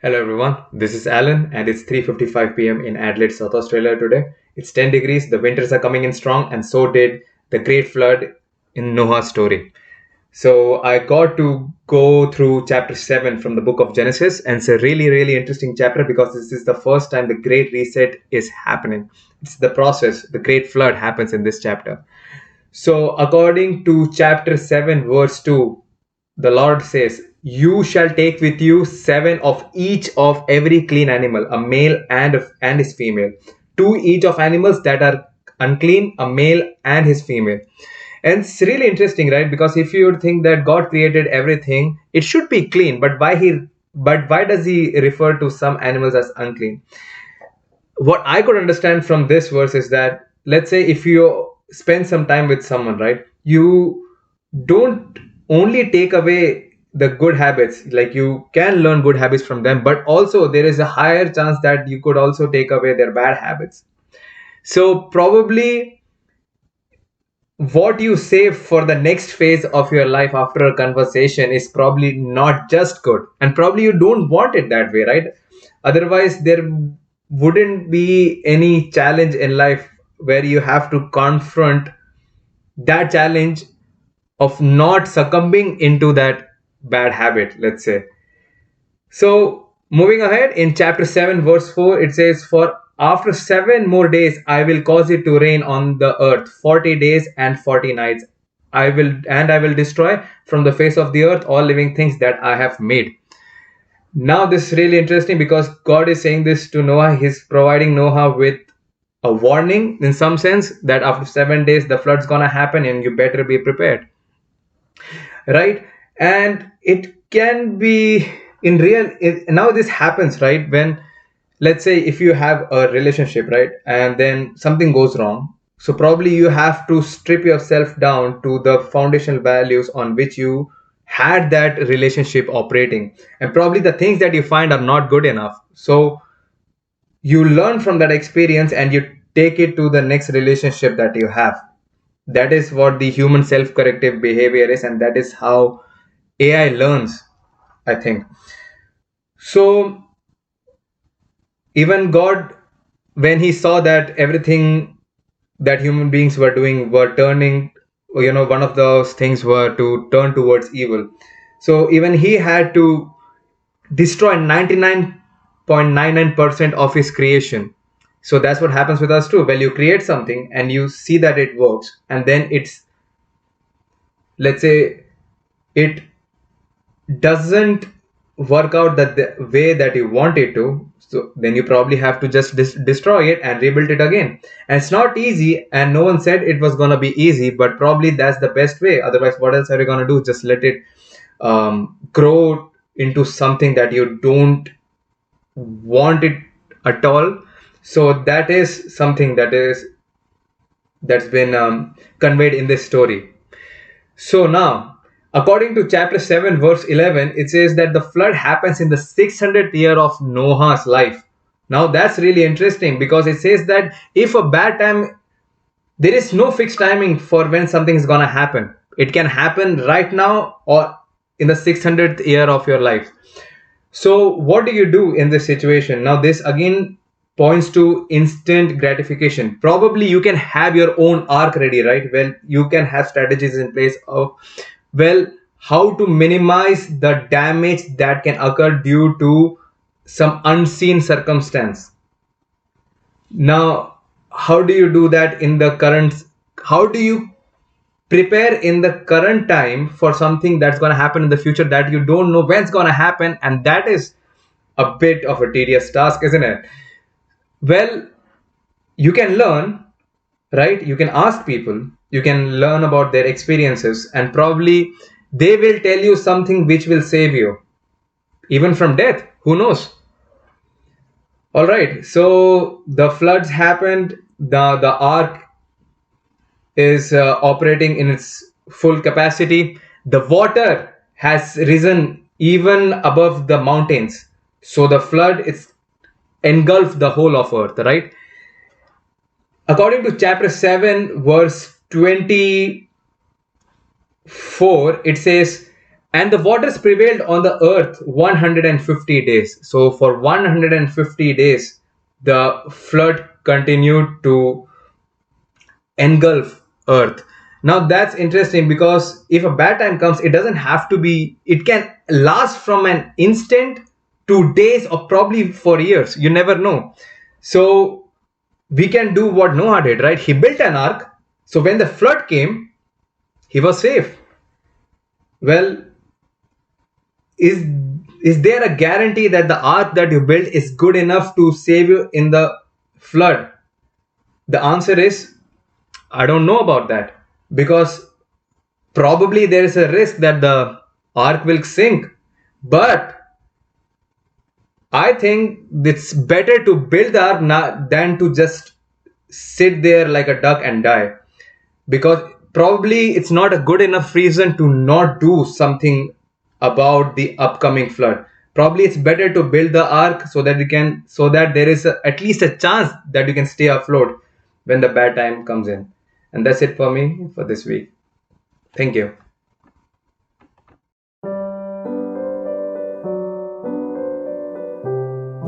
Hello everyone, this is Alan and it's 3:55 p.m. in Adelaide, South Australia today. It's 10 degrees, the winters are coming in strong and so did the great flood in Noah's story. So I got to go through chapter 7 from the book of Genesis, and it's a really interesting chapter because this is the first time the great reset is happening. It's the process, the great flood happens in this chapter. So, according to chapter 7, verse 2, the Lord says, "You shall take with you seven of each of every clean animal, a male and his female, two each of animals that are unclean, a male and his female." And it's really interesting, right? Because if you would think that God created everything, it should be clean, but why does he refer to some animals as unclean? What I could understand from this verse is that, let's say if you spend some time with someone, right, you don't only take away the good habits, like you can learn good habits from them, but also there is a higher chance that you could also take away their bad habits. So probably what you save for the next phase of your life after a conversation is probably not just good, and probably you don't want it that way, right? Otherwise there wouldn't be any challenge in life where you have to confront that challenge of not succumbing into that bad habit, let's say. So, moving ahead in chapter 7, verse 4, it says, "For after 7 more days I will cause it to rain on the earth 40 days and 40 nights. I will destroy from the face of the earth all living things that I have made." Now, this is really interesting because God is saying this to Noah. He's providing Noah with a warning in some sense that after 7 days the flood's gonna happen and you better be prepared, right? And it can be in now this happens, right, when, let's say, if you have a relationship, right, and then something goes wrong, so probably you have to strip yourself down to the foundational values on which you had that relationship operating, and probably the things that you find are not good enough, so you learn from that experience and you take it to the next relationship that you have. That is what the human self-corrective behavior is, and that is how AI learns, I think. So even God, when he saw that everything that human beings were doing were turning, one of those things were to turn towards evil. So even he had to destroy 99.99% of his creation. So that's what happens with us too. Well, you create something and you see that it works, and then let's say, it doesn't work out that the way that you want it to, so then you probably have to just destroy it and rebuild it again. And it's not easy, and no one said it was going to be easy, but probably that's the best way. Otherwise, what else are you going to do? Just let it grow into something that you don't want it at all. So that is something that's been conveyed in this story. So now, according to chapter 7, verse 11, it says that the flood happens in the 600th year of Noah's life. Now, that's really interesting because it says that if a bad time, there is no fixed timing for when something is going to happen. It can happen right now or in the 600th year of your life. So, what do you do in this situation? Now, this again points to instant gratification. Probably you can have your own arc ready, right? Well, you can have strategies in place of, well, how to minimize the damage that can occur due to some unseen circumstance. Now, how do you do that in the current? How do you prepare in the current time for something that's going to happen in the future that you don't know when it's going to happen? And that is a bit of a tedious task, isn't it? Well, you can learn, right? You can ask people, you can learn about their experiences, and probably they will tell you something which will save you, even from death. Who knows? All right, so the floods happened, the ark is operating in its full capacity. The water has risen even above the mountains. So the flood is engulfed the whole of earth, right? According to chapter 7, verse 24, it says, And the waters prevailed on the earth 150 days. So for 150 days, the flood continued to engulf earth. Now that's interesting, because if a bad time comes, it doesn't have to be, it can last from an instant to days or probably for years. You never know. So we can do what Noah did, right? He built an ark. So when the flood came, he was safe. Well, is is there a guarantee that the ark that you built is good enough to save you in the flood? The answer is, I don't know about that, because probably there is a risk that the ark will sink. But I think it's better to build the ark than to just sit there like a duck and die, because probably it's not a good enough reason to not do something about the upcoming flood. Probably it's better to build the ark so that you can, so that there is at least a chance that you can stay afloat when the bad time comes in. And that's it for me for this week. Thank you.